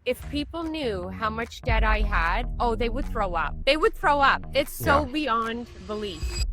If people knew how much debt I had, oh, they would throw up. They would throw up. It's so Yeah. beyond belief.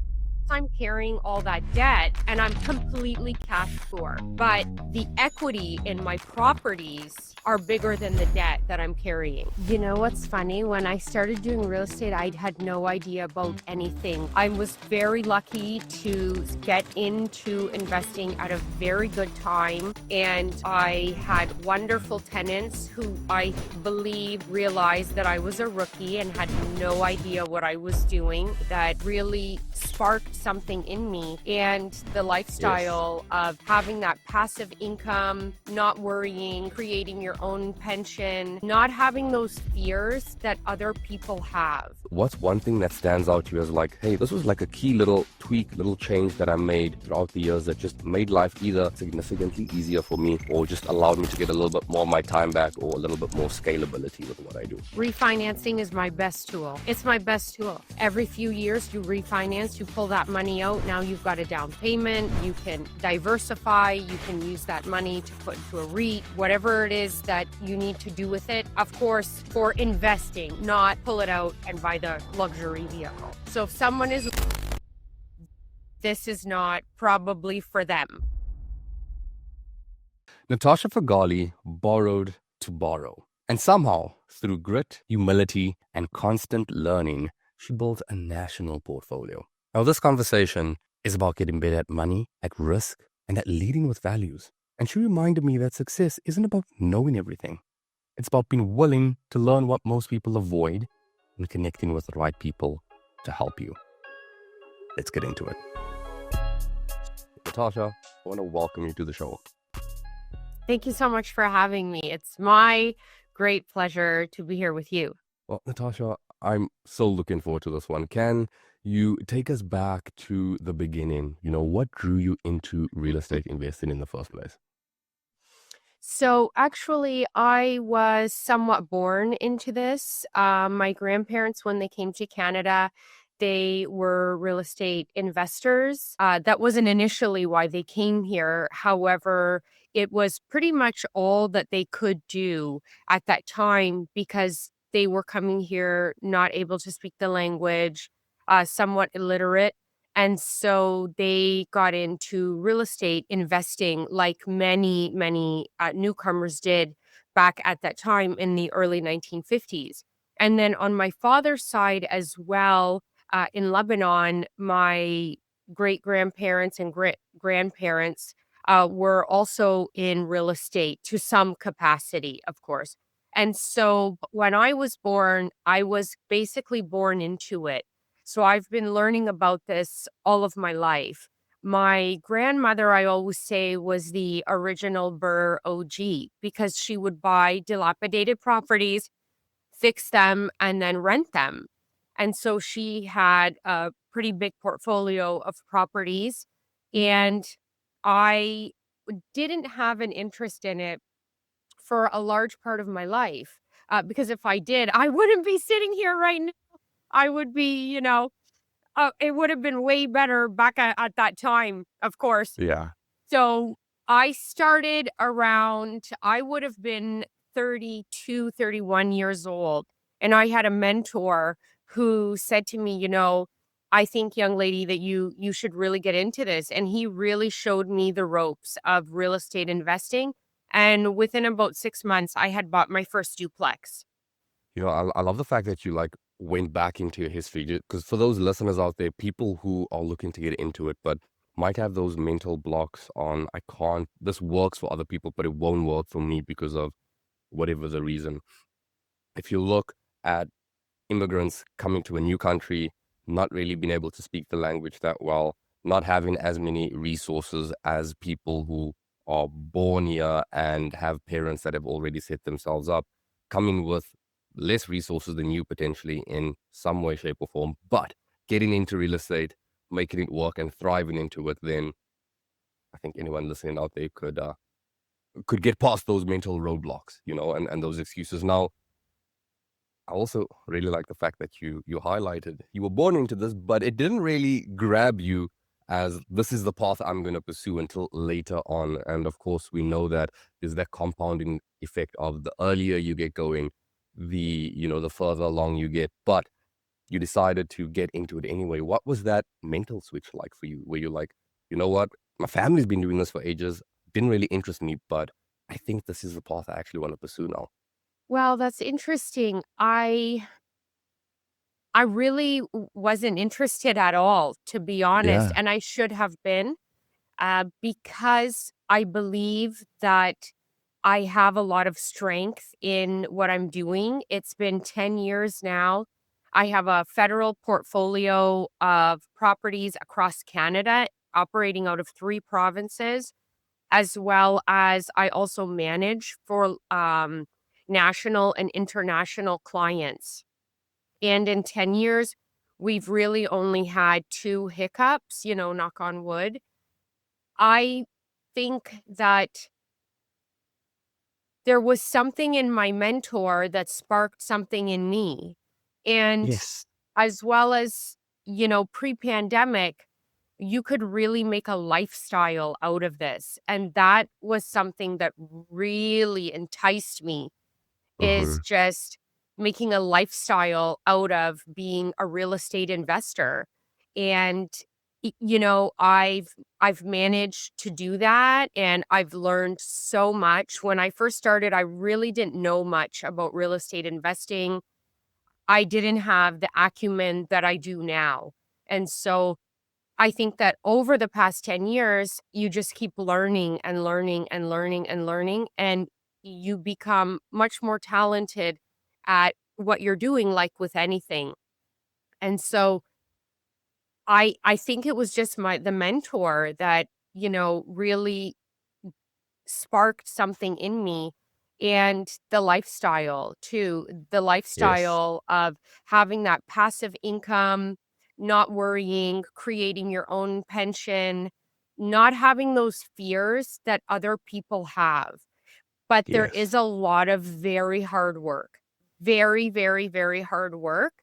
I'm carrying all that debt and I'm completely cash poor. But the equity in my properties are bigger than the debt that I'm carrying. You know what's funny? When I started doing real estate, I had no idea about anything. I was very lucky to get into investing at a very good time. And I had wonderful tenants who I believe realized that I was a rookie and had no idea what I was doing. That really sparked something in me, and the lifestyle of having that passive income, not worrying, creating your own pension, not having those fears that other people have. What's one thing that stands out to you as like, hey, this was like a key little tweak, little change that I made throughout the years that just made life either significantly easier for me or just allowed me to get a little bit more of my time back or a little bit more scalability with what I do? Refinancing is my best tool. It's my best tool. Every few years you refinance, you pull that money out. Now you've got a down payment. You can diversify. You can use that money to put into a REIT, whatever it is that you need to do with it. Of course, for investing, not pull it out and buy the luxury vehicle. So if someone is, this is not probably for them. Natasha Fagali borrowed to borrow. And somehow, through grit, humility, and constant learning, she built a national portfolio. Now, this conversation is about getting better at money, at risk, and at leading with values. And she reminded me that success isn't about knowing everything. It's about being willing to learn what most people avoid and connecting with the right people to help you. Let's get into it. Natasha, I want to welcome you to the show. Thank you so much for having me. It's my great pleasure to be here with you. Well, Natasha, I'm so looking forward to this one. Can you take us back to the beginning? You know, what drew you into real estate investing in the first place? So actually, I was somewhat born into this. My grandparents, when they came to Canada, they were real estate investors. That wasn't initially why they came here. However, it was pretty much all that they could do at that time because they were coming here not able to speak the language, somewhat illiterate. And so they got into real estate investing like many newcomers did back at that time in the early 1950s. And then on my father's side as well, in Lebanon, my great grandparents and great grandparents were also in real estate to some capacity, of course. And so when I was born, I was basically born into it. So I've been learning about this all of my life. My grandmother, I always say, was the original Burr OG because she would buy dilapidated properties, fix them, and then rent them. And so she had a pretty big portfolio of properties. And I didn't have an interest in it for a large part of my life because if I did, I wouldn't be sitting here right now. I would be, it would have been way better back at that time, of course. Yeah. So I started around, I would have been 32, 31 years old. And I had a mentor who said to me, I think, young lady, that you should really get into this. And he really showed me the ropes of real estate investing. And within about 6 months, I had bought my first duplex. You know, I love the fact that you like went back into your history because for those listeners out there, people who are looking to get into it, but might have those mental blocks on, I can't, this works for other people, but it won't work for me because of whatever the reason. If you look at immigrants coming to a new country, not really being able to speak the language that well, not having as many resources as people who are born here and have parents that have already set themselves up, coming with less resources than you potentially in some way, shape, or form, but getting into real estate, making it work and thriving into it, then I think anyone listening out there could get past those mental roadblocks, you know, and those excuses. Now, I also really like the fact that you highlighted you were born into this, but it didn't really grab you as this is the path I'm going to pursue until later on. And of course, we know that there's that compounding effect of the earlier you get going, the further along you get. But you decided to get into it anyway. What was that mental switch like for you? Where you're like, you know what? My family's been doing this for ages. Didn't really interest me, but I think this is the path I actually want to pursue now. Well, that's interesting. I really wasn't interested at all, to be honest, Yeah. and I should have been, because I believe that I have a lot of strength in what I'm doing. It's been 10 years now. I have a federal portfolio of properties across Canada, operating out of 3 provinces, as well as I also manage for, national and international clients. And in 10 years, we've really only had 2 hiccups, knock on wood. I think that there was something in my mentor that sparked something in me. And Yes. as well as, pre-pandemic, you could really make a lifestyle out of this. And that was something that really enticed me, is Hmm. just making a lifestyle out of being a real estate investor. And I've managed to do that, and I've learned so much. When I first started, I really didn't know much about real estate investing. I didn't have the acumen that I do now. And so I think that over the past 10 years, you just keep learning and learning and learning and learning, and you become much more talented at what you're doing, like with anything. And so I think it was just the mentor that, really sparked something in me, and the lifestyle too. The Yes. lifestyle of having that passive income, not worrying, creating your own pension, not having those fears that other people have. But there is Yes. a lot of very hard work. Very, very, very hard work.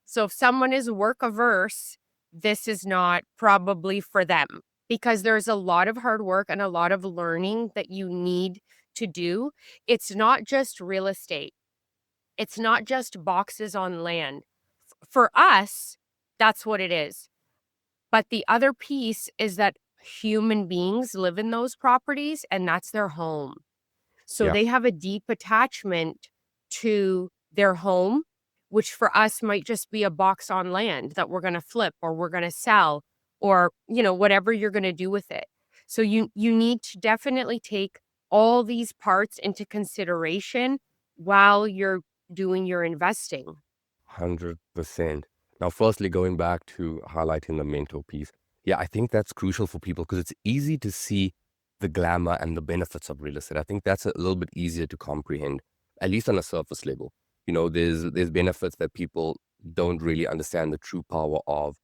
So if someone is work averse, this is not probably for them, because there's a lot of hard work and a lot of learning that you need to do. It's not just real estate. It's not just boxes on land. For us, that's what it is. But the other piece is that human beings live in those properties, and that's their home. So Yeah. they have a deep attachment to their home, which for us might just be a box on land that we're going to flip or we're going to sell, or, whatever you're going to do with it. So you need to definitely take all these parts into consideration while you're doing your investing. 100%. Now, firstly, going back to highlighting the mental piece, yeah, I think that's crucial for people because it's easy to see the glamour and the benefits of real estate. I think that's a little bit easier to comprehend, at least on a surface level. There's benefits that people don't really understand the true power of,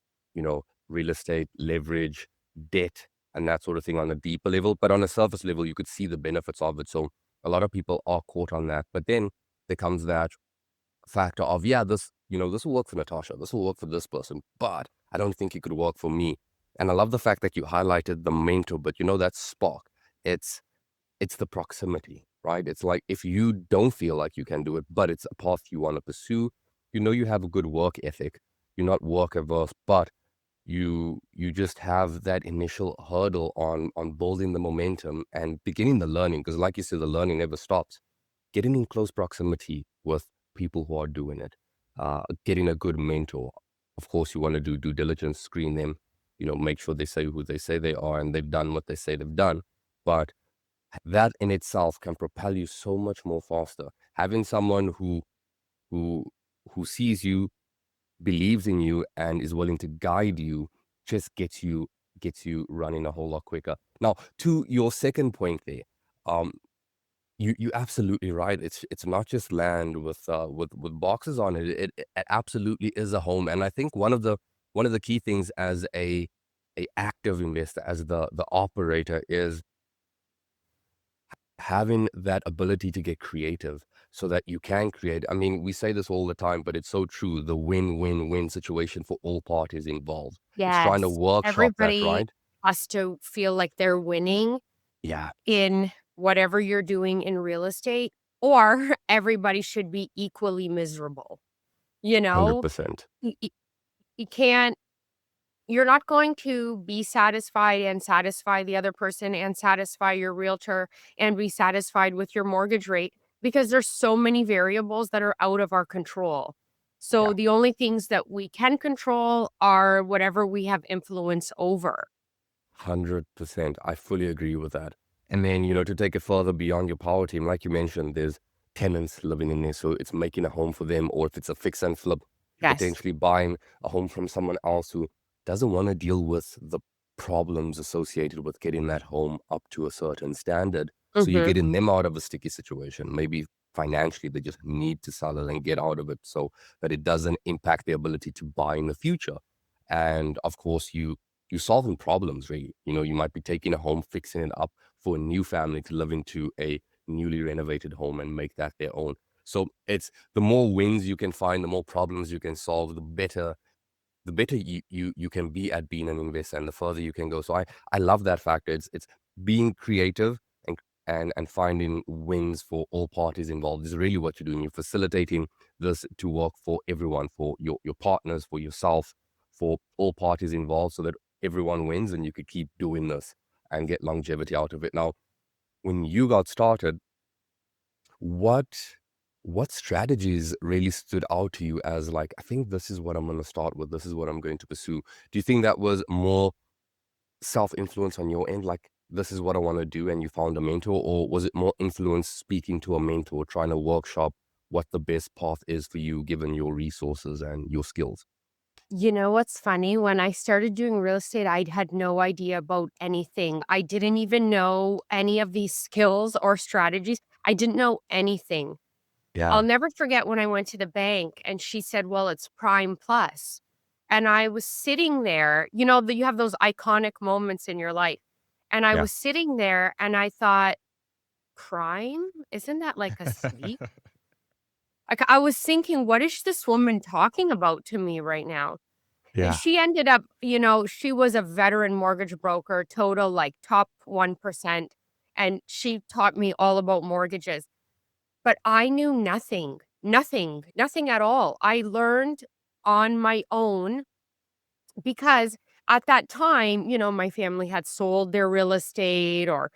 real estate, leverage, debt, and that sort of thing on a deeper level. But on a surface level, you could see the benefits of it. So a lot of people are caught on that. But then there comes that factor of, yeah, this will work for Natasha, this will work for this person, but I don't think it could work for me. And I love the fact that you highlighted the mentor, but that spark, it's it's the proximity, right? It's like if you don't feel like you can do it, but it's a path you want to pursue, you have a good work ethic, you're not work averse, but you just have that initial hurdle on building the momentum and beginning the learning, because like you said, the learning never stops. Getting in close proximity with people who are doing it, getting a good mentor. Of course, you want to do due diligence, screen them, make sure they say who they say they are and they've done what they say they've done. But that in itself can propel you so much more faster. Having someone who who sees you, believes in you, and is willing to guide you just gets you running a whole lot quicker. Now, to your second point there, um, you absolutely right. It's not just land with boxes on it. It absolutely is a home. And I think one of the key things as a active investor, as the operator, is having that ability to get creative. so that you can create. I mean, we say this all the time, but it's so true. The win-win-win situation for all parties involved. It's trying to Yes. workshop that, Everybody right? has to feel like they're winning Yeah, in whatever you're doing in real estate, or everybody should be equally miserable. You know? 100%. You you you can't you're not going to be satisfied and satisfy the other person and satisfy your realtor and be satisfied with your mortgage rate because there's so many variables that are out of our control. Yeah. So the only things that we can control are whatever we have influence over. 100%. I fully agree with that. And then, to take it further beyond your power team, like you mentioned, there's tenants living in there. So it's making a home for them, or if it's a fix and flip, you're Yes. potentially buying a home from someone else who doesn't want to deal with the problems associated with getting that home up to a certain standard. So you're Mhm. getting them out of a sticky situation. Maybe financially, they just need to sell it and get out of it so that it doesn't impact their ability to buy in the future. And of course, you're solving problems, really. You might be taking a home, fixing it up for a new family to live into a newly renovated home and make that their own. So it's the more wins you can find, the more problems you can solve, the better you can be at being an investor, and the further you can go. So I love that factor. It's being creative and finding wins for all parties involved is really what you're doing. You're facilitating this to work for everyone, for your partners, for yourself, for all parties involved, so that everyone wins and you could keep doing this and get longevity out of it. Now, when you got started, what what strategies really stood out to you as, like, I think this is what I'm going to start with, this is what I'm going to pursue? Do you think that was more self-influence on your end, like, this is what I want to do, and you found a mentor, or was it more influence speaking to a mentor, trying to workshop what the best path is for you given your resources and your skills? You know what's funny? When I started doing real estate, I had no idea about anything. I didn't even know any of these skills or strategies. I didn't know anything. I'll Yeah, never forget when I went to the bank and she said, "Well, it's prime plus." And I was sitting there, you have those iconic moments in your life. And I yeah. was sitting there and I thought, "Prime? Isn't that like a city?" Like I was thinking, what is this woman talking about to me right now? Yeah. She ended up, she was a veteran mortgage broker, total like top 1%. And she taught me all about mortgages. But I knew nothing, nothing, nothing at all. I learned on my own because at that time, my family had sold their real estate or,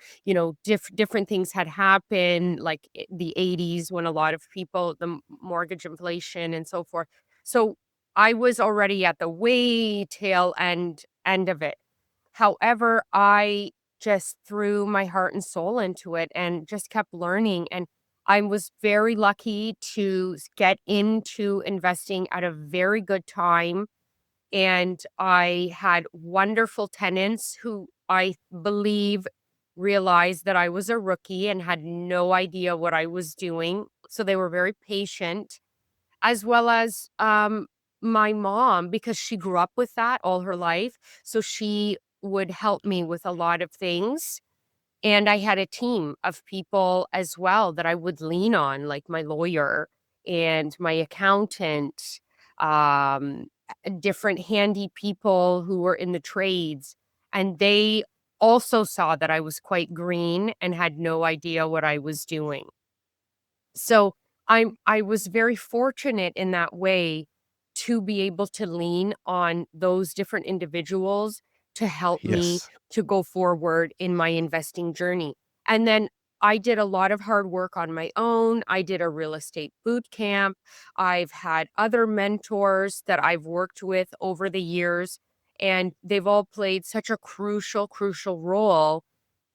different things had happened, like the 80s when a lot of people, mortgage inflation and so forth. So I was already at the way tail end of it. However, I just threw my heart and soul into it and just kept learning. And I was very lucky to get into investing at a very good time. And I had wonderful tenants who I believe realized that I was a rookie and had no idea what I was doing. So they were very patient, as well as my mom, because she grew up with that all her life. So she would help me with a lot of things. And I had a team of people as well that I would lean on, like my lawyer and my accountant, different handy people who were in the trades. And they also saw that I was quite green and had no idea what I was doing. So I was very fortunate in that way to be able to lean on those different individuals to help me Yes. to go forward in my investing journey. And then I did a lot of hard work on my own. I did a real estate boot camp. I've had other mentors that I've worked with over the years, and they've all played such a crucial, crucial role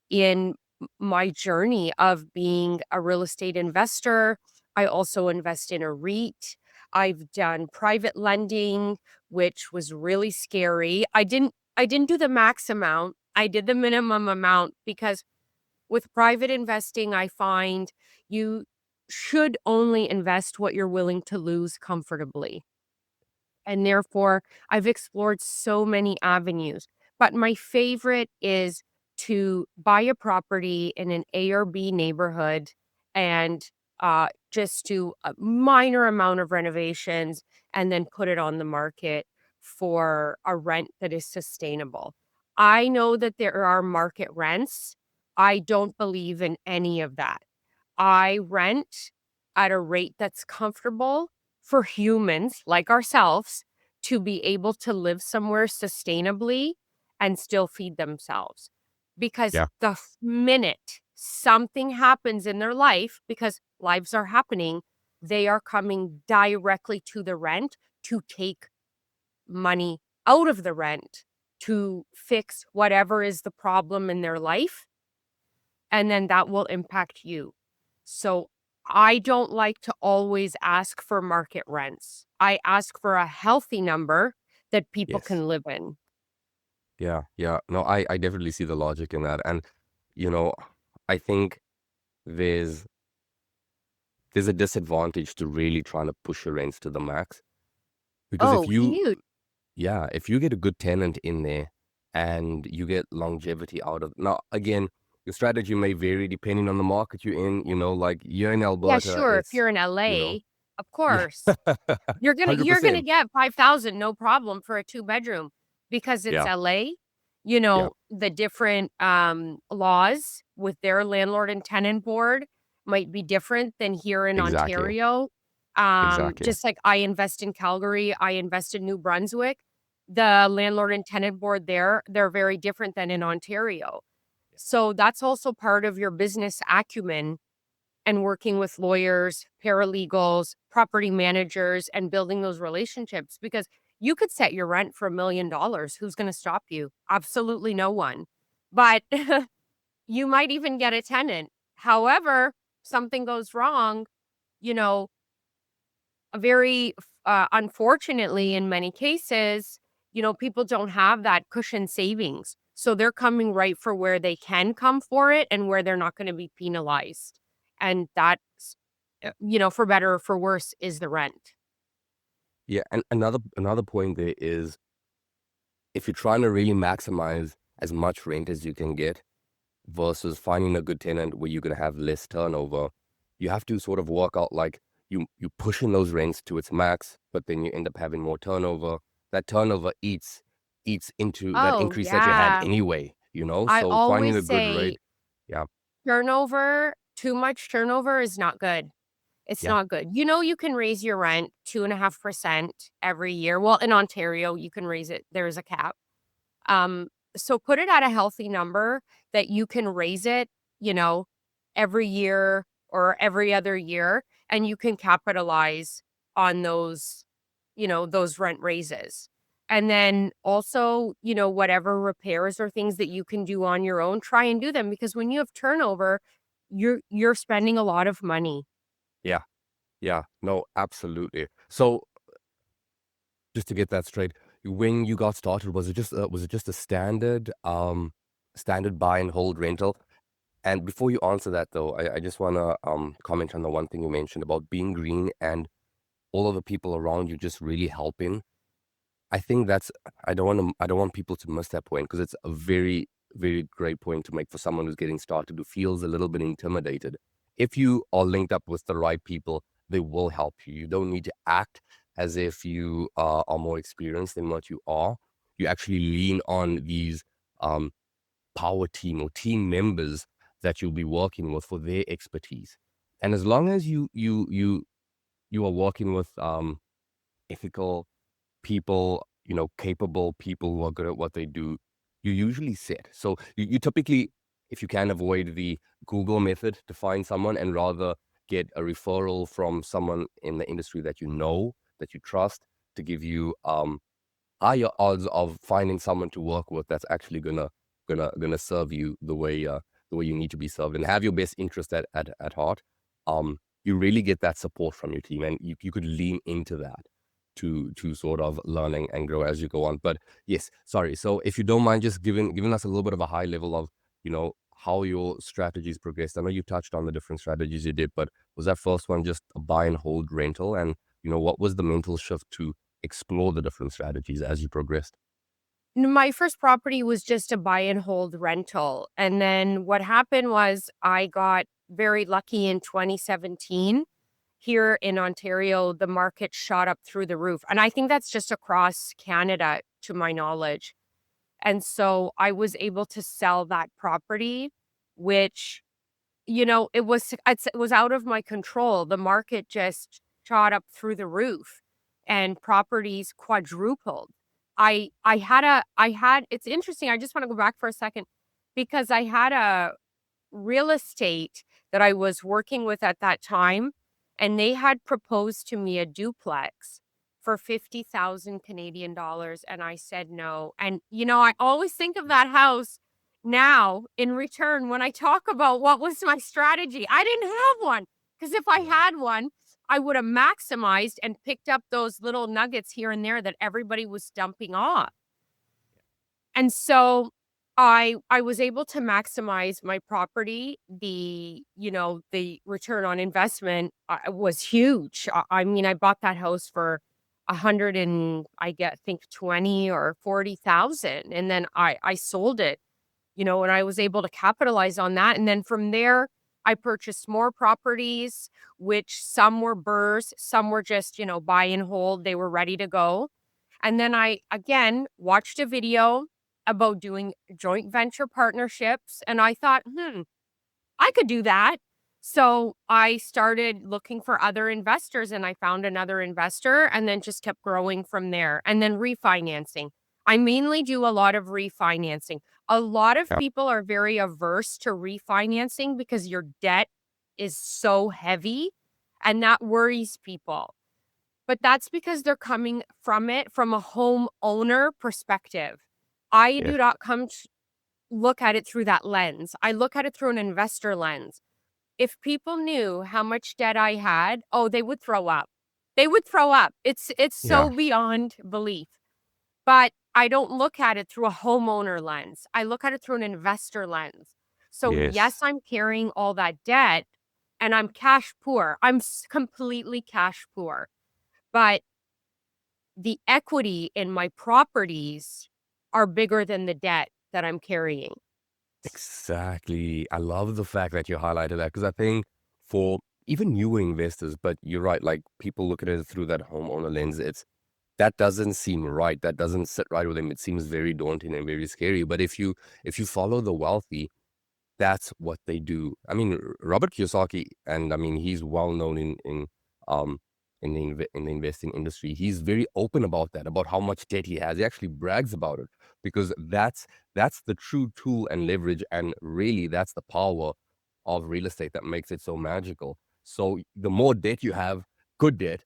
in my journey of being a real estate investor. I also invest in a REIT. I've done private lending, which was really scary. I didn't do the max amount. I did the minimum amount because with private investing, I find you should only invest what you're willing to lose comfortably. And therefore, I've explored so many avenues. But my favorite is to buy a property in an A or B neighborhood and just do a minor amount of renovations and then put it on the market for a rent that is sustainable. I know that there are market rents. I don't believe in any of that. I rent at a rate that's comfortable for humans like ourselves to be able to live somewhere sustainably and still feed themselves. Because Yeah. the minute something happens in their life, because lives are happening, they are coming directly to the rent to take money out of the rent to fix whatever is the problem in their life, and then that will impact you. So I don't like to always ask for market rents. I ask for a healthy number that people Yes. can live in. Yeah. Yeah. No, I definitely see the logic in that. And, you know, I think there's there's a disadvantage to really trying to push your rents to the max. Because Oh, huge. if you get a good tenant in there and you get longevity out of now again, your strategy may vary depending on the market you're in, like you're in Yeah, Alberta, sure, if it's you're in you know, LA, of yeah. course. You're gonna 100%. get 5,000, no problem for a two-bedroom because it's Yeah, LA. yeah, The different, laws with their landlord and tenant board might be different than here in exactly, Ontario. exactly. Just like I invest in Calgary, I invest in New Brunswick. The landlord and tenant board there, they're very different than in Ontario. So that's also part of your business acumen and working with lawyers, paralegals, property managers, and building those relationships because you could set your rent for $1,000,000. Who's going to stop you? Absolutely no one. But you might even get a tenant. However, something goes wrong, you know, very unfortunately, in many cases, people don't have that cushion savings. So they're coming right for where they can come for it and where they're not going to be penalized. And that's, for better or for worse, is the rent. Yeah, and another point there is if you're trying to really maximize as much rent as you can get versus finding a good tenant where you're gonna have less turnover, you have to sort of work out like you pushing those rents to its max, but then you end up having more turnover. That turnover eats into that Oh, increase that you had yeah. anyway. I So finding always a good rate, say yeah, too much turnover is not good. It's yeah, not good. You can raise your rent 2.5% every year. Well, in Ontario, you can raise it. There's a cap. Um, so put it at a healthy number that you can raise it, you know, every year or every other year, and you can capitalize on those rent raises. And then also, whatever repairs or things that you can do on your own, try and do them because when you have turnover, you're spending a lot of money. yeah, yeah. No, absolutely. So just to get that straight, when you got started, was it just a standard buy and hold rental? And before you answer that though, I just wanna comment on the one thing you mentioned about being green and all of the people around you just really helping. I think that's I don't want people to miss that point because it's a very, very great point to make for someone who's getting started who feels a little bit intimidated. If you are linked up with the right people, they will help you. You don't need to act as if you are more experienced than what you are. You actually lean on these um, power team or team members that you'll be working with for their expertise. And as long as you are working with ethical people, capable people who are good at what they do, you usually set. So you typically, if you can avoid the Google method to find someone and rather get a referral from someone in the industry that that you trust to give you higher odds of finding someone to work with that's actually gonna serve you the way you need to be served and have your best interest at heart. You really get that support from your team, and you could lean into that to sort of learning and grow as you go on. But yes, sorry. So if you don't mind just giving us a little bit of a high level of how your strategies progressed. I know you touched on the different strategies you did, but was that first one just a buy and hold rental? And what was the mental shift to explore the different strategies as you progressed? My first property was just a buy and hold rental, and then what happened was I got very lucky in 2017. Here in Ontario, the market shot up through the roof. And I think that's just across Canada, to my knowledge. And so I was able to sell that property, which, it was out of my control. The market just shot up through the roof and properties quadrupled. I had it's interesting. I just want to go back for a second because I had a real estate that I was working with at that time, and they had proposed to me a duplex for 50,000 Canadian dollars, and I said no. And, I always think of that house now in return when I talk about what was my strategy. I didn't have one because if I Yeah. had one, I would have maximized and picked up those little nuggets here and there that everybody was dumping off. And so I was able to maximize my property. The return on investment was huge. I mean, I bought that house for 100 and think 20 or 40,000, and then I sold it, and I was able to capitalize on that. And then from there, I purchased more properties, which some were burrs, some were just, buy and hold. They were ready to go. And then I again watched a video about doing joint venture partnerships, and I thought, I could do that. So I started looking for other investors and I found another investor and then just kept growing from there. And then refinancing. I mainly do a lot of refinancing. A lot of Yeah. people are very averse to refinancing because your debt is so heavy and that worries people. But that's because they're coming from it from a homeowner perspective. I Yes. do not look at it through that lens. I look at it through an investor lens. If people knew how much debt I had, oh, they would throw up. They would throw up. It's Yeah. so beyond belief. But I don't look at it through a homeowner lens. I look at it through an investor lens. So yes, Yes. I'm carrying all that debt and I'm cash poor. Completely cash poor. But the equity in my properties are bigger than the debt that I'm carrying. Exactly. I love the fact that you highlighted that because I think for even newer investors, but you're right, like people look at it through that homeowner lens, that doesn't seem right. That doesn't sit right with them. It seems very daunting and very scary. But if you follow the wealthy, that's what they do. I mean, Robert Kiyosaki, and I mean, he's well known um in the investing industry. He's very open about that, about how much debt he has. He actually brags about it because that's the true tool and leverage, and really that's the power of real estate that makes it so magical. So the more debt you have, good debt,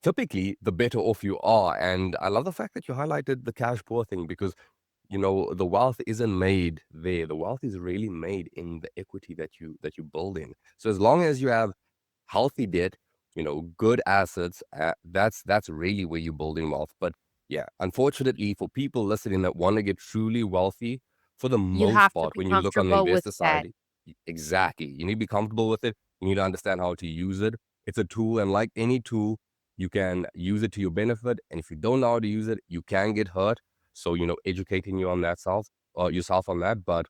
typically the better off you are. And I love the fact that you highlighted the cash poor thing because the wealth isn't made there. The wealth is really made in the equity that you build in. So as long as you have healthy debt, good assets, that's really where you build in wealth. But yeah, unfortunately for people listening that want to get truly wealthy, for the You most have to part, be when you look on the comfortable with investor that. side, exactly, you need to be comfortable with it. You need to understand how to use it. It's a tool, and like any tool, you can use it to your benefit. And if you don't know how to use it, you can get hurt. So, educating you on that self or yourself on that. But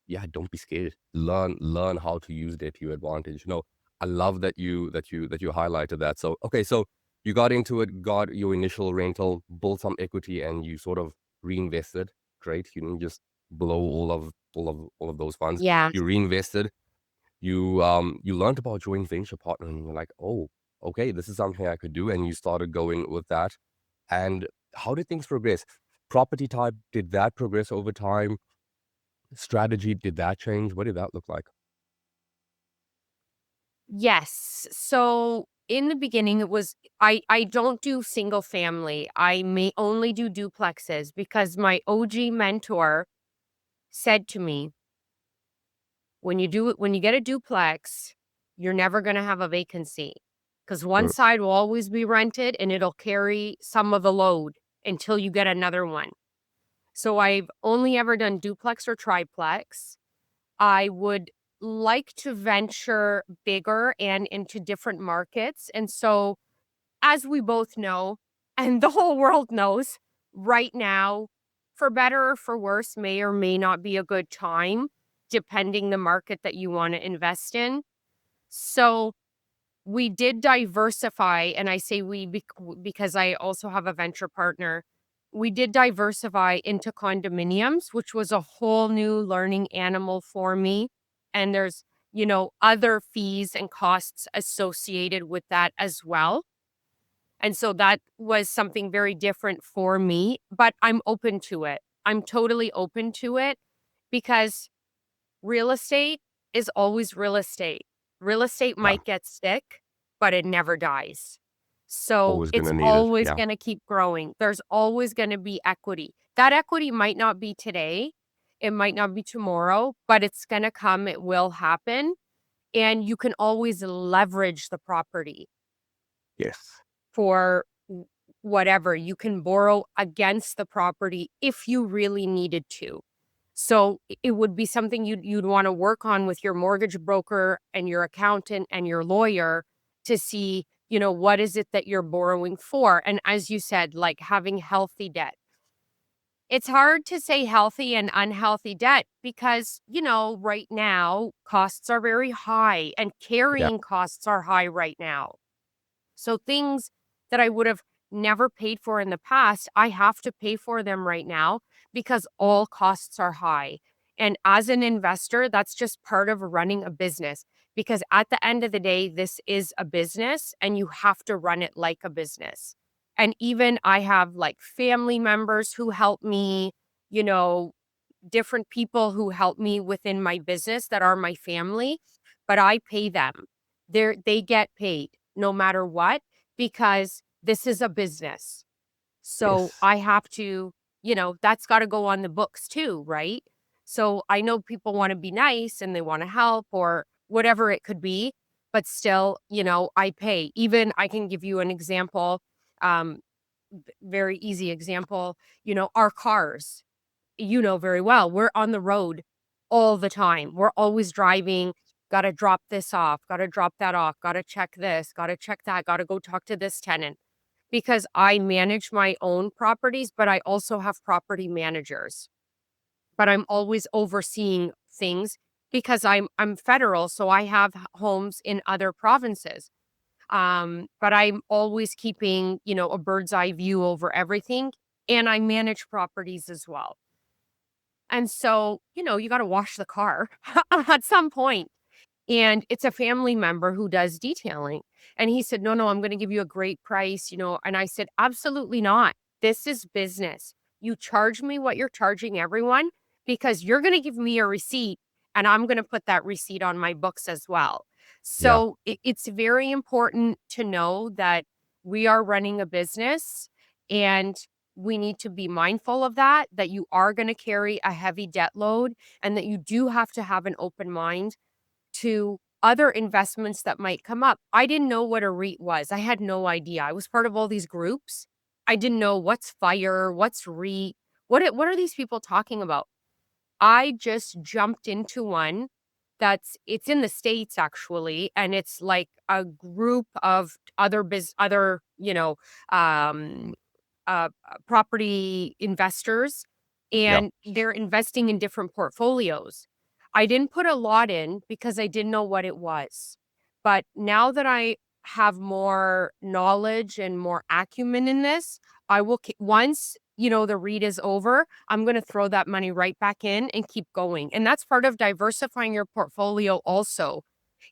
yeah, don't be scared. Learn how to use it to your advantage. I love that you highlighted that. So okay, so you got into it, got your initial rental, built some equity, and you sort of reinvested. Great. You didn't just blow all of those funds. Yeah. You reinvested. You learned about joint venture partnering, and you're like, oh, okay, this is something I could do, and you started going with that. And how did things progress? Property type, did that progress over time? Strategy, did that change? What did that look like? Yes. So in the beginning, it was I don't do single family. I may only do duplexes because my OG mentor said to me, when you get a duplex, you're never going to have a vacancy because one Mm, side will always be rented and it'll carry some of the load until you get another one. So I've only ever done duplex or triplex. I would like to venture bigger and into different markets. And so, as we both know, and the whole world knows, right now, for better or for worse, may or may not be a good time. depending the market that you want to invest in. So we did diversify, and I say we because I also have a venture partner. We did diversify into condominiums, which was a whole new learning animal for me. And there's, other fees and costs associated with that as well. And so that was something very different for me, but I'm open to it. I'm totally open to it because real estate is always real estate. Real estate Yeah. might get sick, but it never dies. So Always it's gonna need it. always Yeah. going to keep growing. There's always going to be equity. That equity might not be today, it might not be tomorrow, but it's going to come, it will happen. And you can always leverage the property Yes. for whatever. You can borrow against the property if you really needed to. So it would be something you'd want to work on with your mortgage broker and your accountant and your lawyer to see, what is it that you're borrowing for? And as you said, like having healthy debt. It's hard to say healthy and unhealthy debt because, right now costs are very high and Yeah. carrying costs are high right now. So things that I would have never paid for in the past, I have to pay for them right now because all costs are high. And as an investor, that's just part of running a business because at the end of the day, this is a business and you have to run it like a business. And even I have like family members who help me, you know, different people who help me within my business that are my family, but I pay them. They get paid no matter what because this is a business. So Yes. I have to, that's got to go on the books too, right? So I know people want to be nice and they want to help or whatever it could be, but still, I pay. Even I can give you an example, um, very easy example, our cars very well. We're on the road all the time. We're always driving, got to drop this off, got to drop that off, got to check this, got to check that, got to go talk to this tenant because I manage my own properties, but I also have property managers. But I'm always overseeing things because I'm federal, so I have homes in other provinces. But I'm always keeping, a bird's eye view over everything and I manage properties as well. And so, you gotta wash the car at some point. And it's a family member who does detailing. And he said, "No, no, I'm gonna give you a great price," and I said, "Absolutely not. This is business. You charge me what you're charging everyone because you're gonna give me a receipt and I'm gonna put that receipt on my books as well." Yeah. So it's very important to know that we are running a business and we need to be mindful of that you are gonna carry a heavy debt load and that you do have to have an open mind to other investments that might come up. I didn't know what a REIT was. I had no idea. I was part of all these groups. I didn't know what's FIRE, what's REIT, what are these people talking about? I just jumped into one it's in the States actually, and it's like a group of other, um property investors, Yeah. and they're investing in different portfolios. I didn't put a lot in because I didn't know what it was. But now that I have more knowledge and more acumen in this, I will, once, the read is over, I'm going to throw that money right back in and keep going. And that's part of diversifying your portfolio also.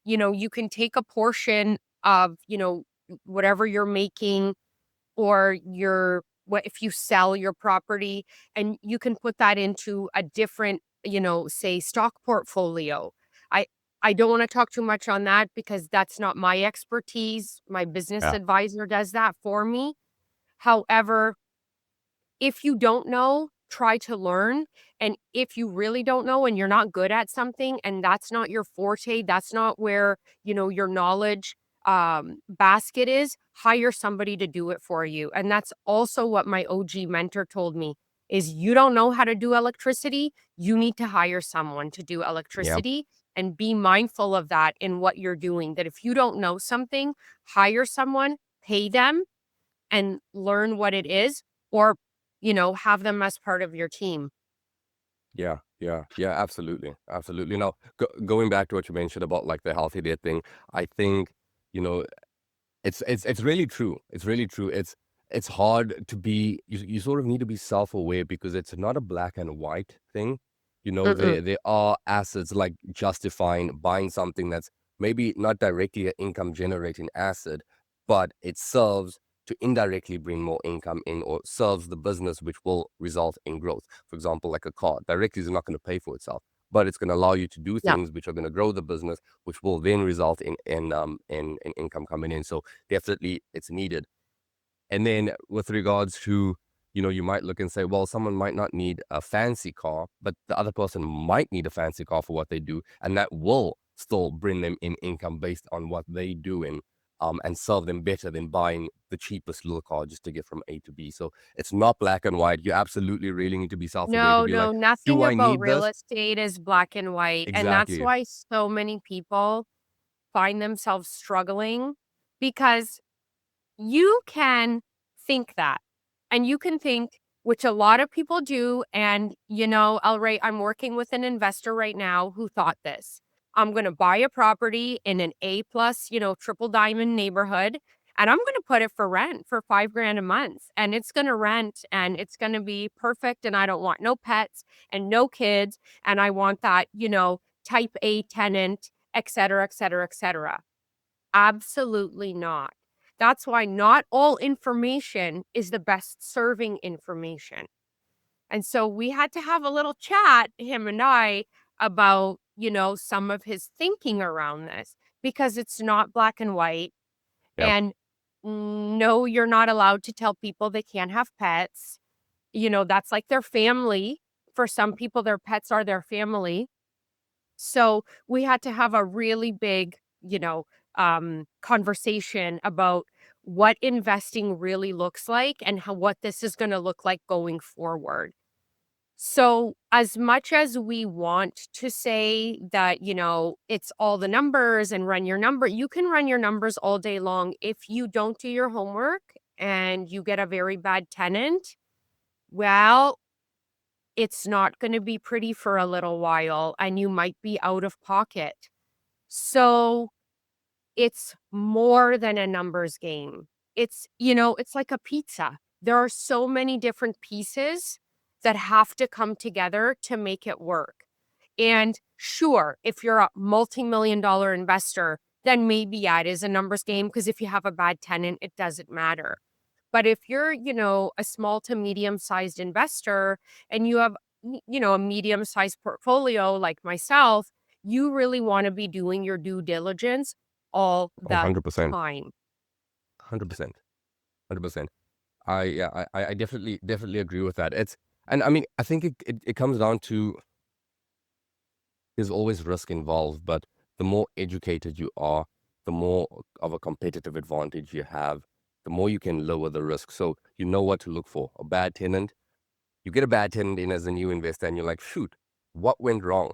You can take a portion of, whatever you're making or your what if you sell your property and you can put that into a different, say stock portfolio. I I don't want to talk too much on that because that's not my expertise. My business Yeah. advisor does that for me. However, if you don't know, try to learn. And if you really don't know and you're not good at something and that's not your forte, that's not where, your knowledge basket is, hire somebody to do it for you. And that's also what my OG mentor told me is you don't know how to do electricity, you need to hire someone to do Yeah. electricity and be mindful of that in what you're doing. That if you don't know something, hire someone, pay them and learn what it is or, have them as part of your team. Yeah. Yeah, yeah, absolutely, absolutely. Now, going back to what you mentioned about like the healthy date thing, I think, you know, it's really true. It's really true. It's hard to be you sort of need to be self-aware because it's not a black and white thing. Mm-mm. There are assets like justifying buying something that's maybe not directly an income generating asset, but it serves to indirectly bring more income in or serves the business which will result in growth. For example, like a car, directly is not going to pay for itself, but it's going to allow you to do Yeah. things which are going to grow the business, which will then result in income coming in. So definitely it's needed. And then with regards to, you might look and say, well, someone might not need a fancy car, but the other person might need a fancy car for what they do, and that will still bring them in income based on what they do and serve them better than buying the cheapest little car just to get from A to B. So it's not black and white. You absolutely really need to be self-aware to No, be like, no, do nothing I about need real this? estate is black and white. And that's Exactly. why so many people find themselves struggling because you can think that. And you can think, which a lot of people do. And, Elray, I'm working with an investor right now who thought this. I'm going to buy a property in an A plus, triple diamond neighborhood. And I'm going to put it for rent for 5 grand a month. And it's going to rent and it's going to be perfect. And I don't want no pets and no kids. And I want that, type A tenant, et cetera, et cetera, et cetera. Absolutely not. That's why not all information is the best serving information. And so we had to have a little chat, him and I, about, some of his thinking around this because it's not black and white. Yeah, And no, you're not allowed to tell people they can't have pets. That's like their family. For some people, their pets are their family. So we had to have a really big, conversation about what investing really looks like and what this is going to look like going forward. So, as much as we want to say that, it's all the numbers and run your number, you can run your numbers all day long. If you don't do your homework and you get a very bad tenant, well, it's not going to be pretty for a little while and you might be out of pocket. So, it's more than a numbers game. It's like a pizza. There are so many different pieces that have to come together to make it work. And sure, if you're a multi-million dollar investor, then maybe yeah, it is a numbers game because if you have a bad tenant, it doesn't matter. But if you're, a small to medium sized investor and you have, a medium sized portfolio like myself, you really want to be doing your due diligence all oh, the 100%. time. 100%. 100%. I definitely agree with that. And I mean, I think it comes down to there's always risk involved, but the more educated you are, the more of a competitive advantage you have, the more you can lower the risk. So you know what to look for. A bad tenant, you get a bad tenant in as a new investor, and you're like, shoot, what went wrong?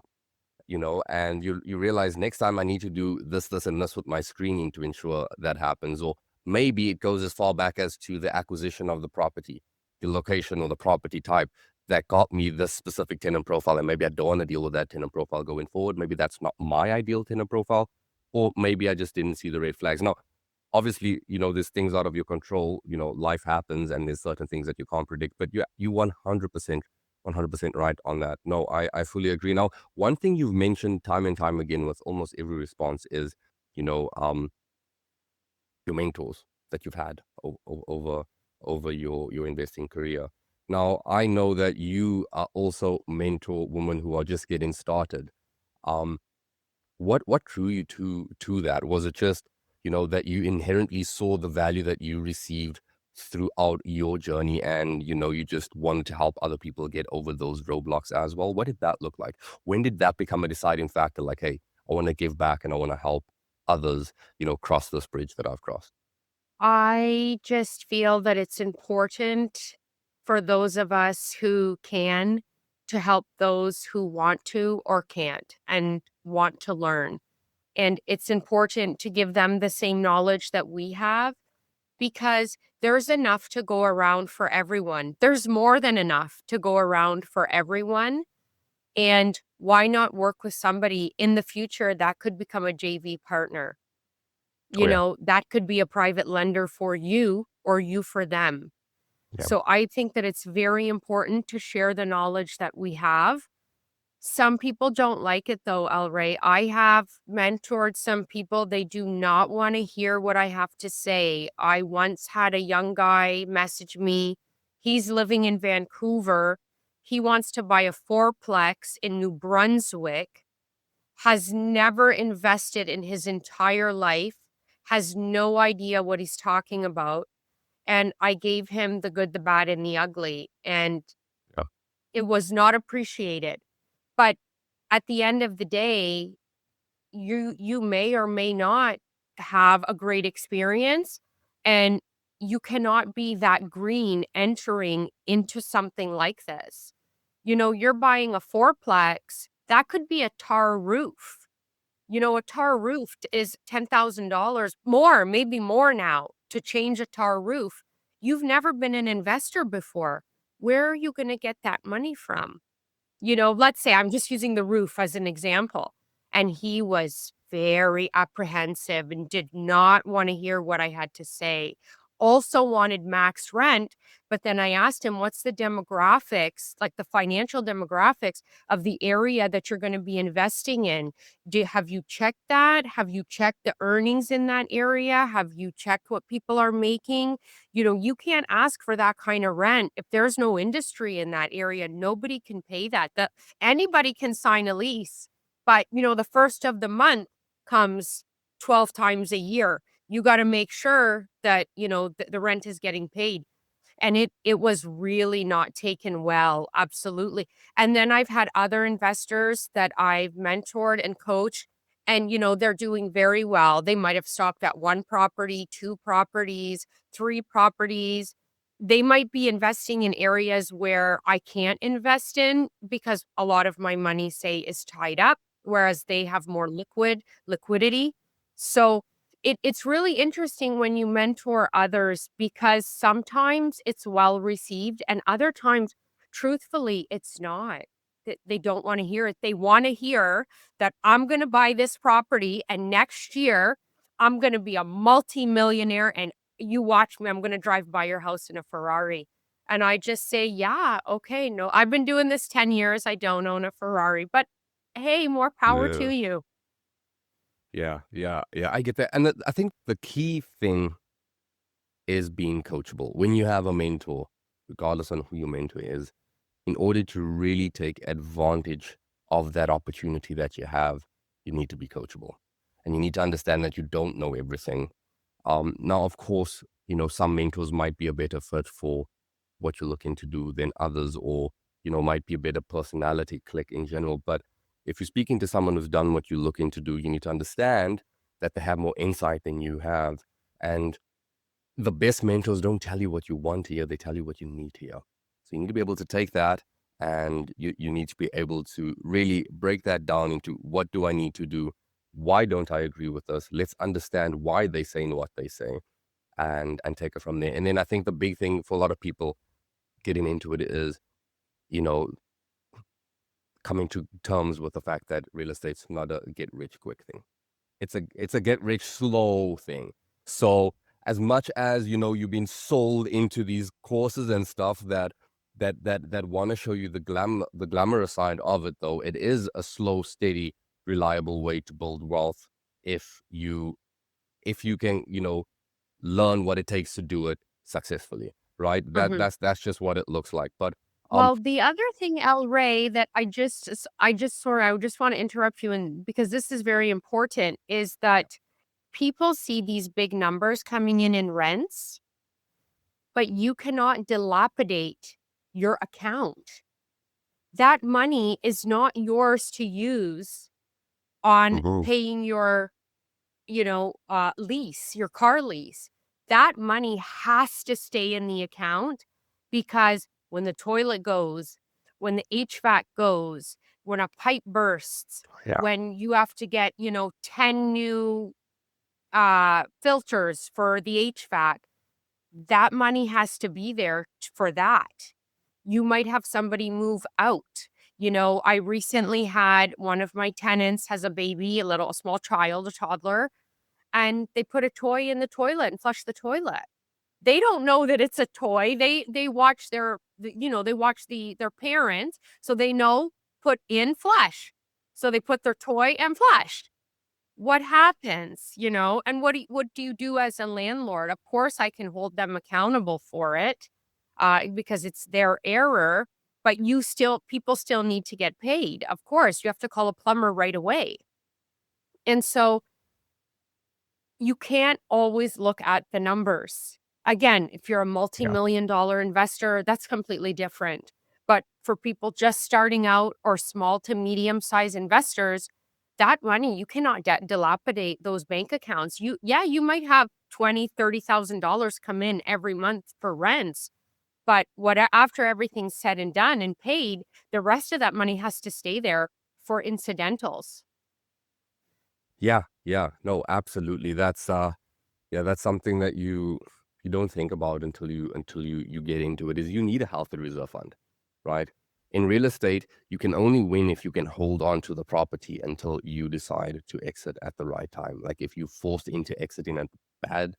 And you realize next time I need to do this, and this with my screening to ensure that happens. Or maybe it goes as far back as to the acquisition of the property, the location or the property type that got me this specific tenant profile. And maybe I don't want to deal with that tenant profile going forward. Maybe that's not my ideal tenant profile. Or maybe I just didn't see the red flags. Now, obviously, there's things out of your control. Life happens and there's certain things that you can't predict. But you 100% right on that. No, I fully agree. Now, one thing you've mentioned time and time again with almost every response is, you know, um, your mentors that you've had over your investing career. Now, I know that you are also mentor women who are just getting started. Um, what drew you to that? Was it just, that you inherently saw the value that you received throughout your journey and, you just wanted to help other people get over those roadblocks as well? What did that look like? When did that become a deciding factor? Like, hey, I want to give back and I want to help others, cross this bridge that I've crossed. I just feel that it's important for those of us who can to help those who want to or can't and want to learn. And it's important to give them the same knowledge that we have because there's enough to go around for everyone. There's more than enough to go around for everyone. And why not work with somebody in the future that could become a JV partner? Oh yeah, That could be a private lender for you or you for them. yeah, So I think that it's very important to share the knowledge that we have. Some people don't like it though, Elray. I have mentored some people. They do not want to hear what I have to say. I once had a young guy message me. He's living in Vancouver. He wants to buy a fourplex in New Brunswick, has never invested in his entire life, has no idea what he's talking about. And I gave him the good, the bad, and the ugly. And yeah, it was not appreciated. But at the end of the day, you may or may not have a great experience, and you cannot be that green entering into something like this. You're buying a fourplex, that could be a tar roof. A tar roof is $10,000 more, maybe more now, to change a tar roof. You've never been an investor before. Where are you gonna get that money from? Let's say I'm just using the roof as an example. And he was very apprehensive and did not want to hear what I had to say. Also wanted max rent. But then I asked him, what's the demographics, like the financial demographics of the area that you're going to be investing in? Have you checked that? Have you checked the earnings in that area? Have you checked what people are making? You can't ask for that kind of rent if there's no industry in that area. Nobody can pay that. Anybody can sign a lease, but the first of the month comes 12 times a year. You got to make sure that the rent is getting paid. And it was really not taken well, absolutely. And then I've had other investors that I've mentored and coached, and they're doing very well. They might have stopped at 1 property, 2 properties, 3 properties. They might be investing in areas where I can't invest in because a lot of my money, say, is tied up, whereas they have more liquidity. So it's really interesting when you mentor others because sometimes it's well received and other times, truthfully, it's not. They don't want to hear it. They want to hear that I'm going to buy this property and next year I'm going to be a multimillionaire and you watch me, I'm going to drive by your house in a Ferrari. And I just say, yeah, okay, no, I've been doing this 10 years. I don't own a Ferrari, but hey, more power to yeah, you. yeah, yeah, yeah. I get that, and I think the key thing is being coachable. When you have a mentor, regardless on who your mentor is, in order to really take advantage of that opportunity that you have, you need to be coachable. And you need to understand that you don't know everything. Now, of course, some mentors might be a better fit for what you're looking to do than others, or, might be a better personality click in general. But if you're speaking to someone who's done what you're looking to do, you need to understand that they have more insight than you have. And the best mentors don't tell you what you want to hear, they tell you what you need to hear. So you need to be able to take that, and you need to be able to really break that down into, what do I need to do? Why don't I agree with this? Let's understand why they say what they say, and take it from there. And then I think the big thing for a lot of people getting into it is, you know, coming to terms with the fact that real estate's not a get rich quick thing. It's a get rich slow thing. So as much as you've been sold into these courses and stuff that want to show you the glamorous side of it, though, it is a slow, steady, reliable way to build wealth if you can learn what it takes to do it successfully, right? Mhm. That's just what it looks like. But um Well, the other thing, El Ray, that I just want to interrupt you and because this is very important, is that people see these big numbers coming in rents, but you cannot dilapidate your account. That money is not yours to use on Mhm. paying your lease, your car lease. That money has to stay in the account because when the toilet goes, when the HVAC goes, when a pipe bursts, Yeah. when you have to get, 10 new filters for the HVAC, that money has to be there for that. You might have somebody move out. I recently had one of my tenants has a baby, a small child, a toddler, and they put a toy in the toilet and flush the toilet. They don't know that it's a toy. They watch they watch their parents, so they know put in flush. So they put their toy and flush. What happens, and what do you do as a landlord? Of course, I can hold them accountable for it, because it's their error, but people still need to get paid. Of course, you have to call a plumber right away. And so you can't always look at the numbers. Again, if you're a Yeah. multi-million dollar investor, that's completely different. But for people just starting out or small to medium size investors, that money, you cannot dilapidate those bank accounts. You might have 20, $30,000 come in every month for rents, but after everything's said and done and paid, the rest of that money has to stay there for incidentals. Yeah, yeah. No, absolutely. Yeah, that's something that you don't think about until you get into it, is you need a healthy reserve fund, right? In real estate, you can only win if you can hold on to the property until you decide to exit at the right time. Like if you forced into exiting at bad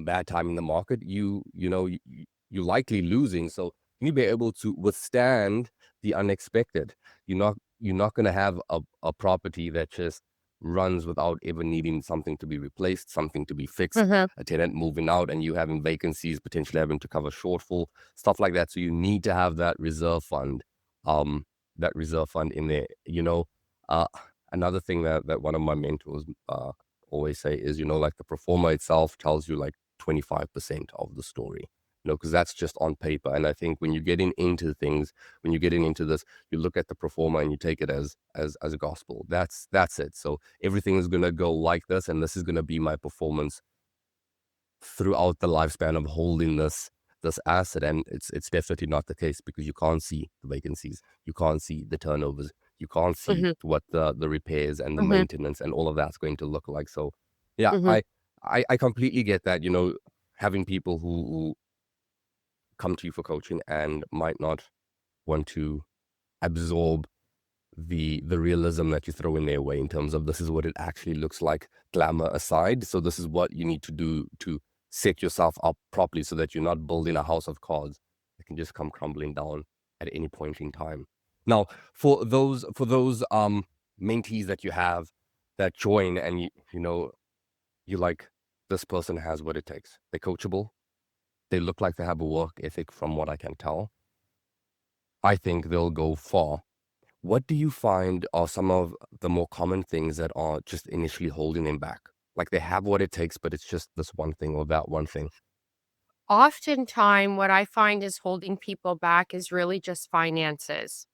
bad time in the market, you're likely losing. So you need to be able to withstand the unexpected. You're not gonna have a property that just runs without ever needing something to be replaced, something to be fixed, Mhm, a tenant moving out, and you having vacancies, potentially having to cover shortfall, stuff like that. So you need to have um, that reserve fund in there. Uh, another thing that one of my mentors always say is, like the pro forma itself tells you like 25% of the story. Because that's just on paper. And I think when you're getting into things, when you're getting into this, you look at the pro forma and you take it as a gospel. That's it. So everything is gonna go like this, and this is gonna be my performance throughout the lifespan of holding this asset. And it's definitely not the case, because you can't see the vacancies, you can't see the turnovers, you can't see mhm, what the repairs and the mhm, maintenance and all of that's going to look like. So yeah, mhm. I completely get that. Having people who come to you for coaching and might not want to absorb the realism that you throw in their way, in terms of this is what it actually looks like, glamour aside. So this is what you need to do to set yourself up properly, so that you're not building a house of cards that can just come crumbling down at any point in time. Now, for those mentees that you have that join, and you like, this person has what it takes. They're coachable. They look like they have a work ethic from what I can tell. I think they'll go far. What do you find are some of the more common things that are just initially holding them back? Like they have what it takes, but it's just this one thing or that one thing. Oftentimes, what I find is holding people back is really just finances.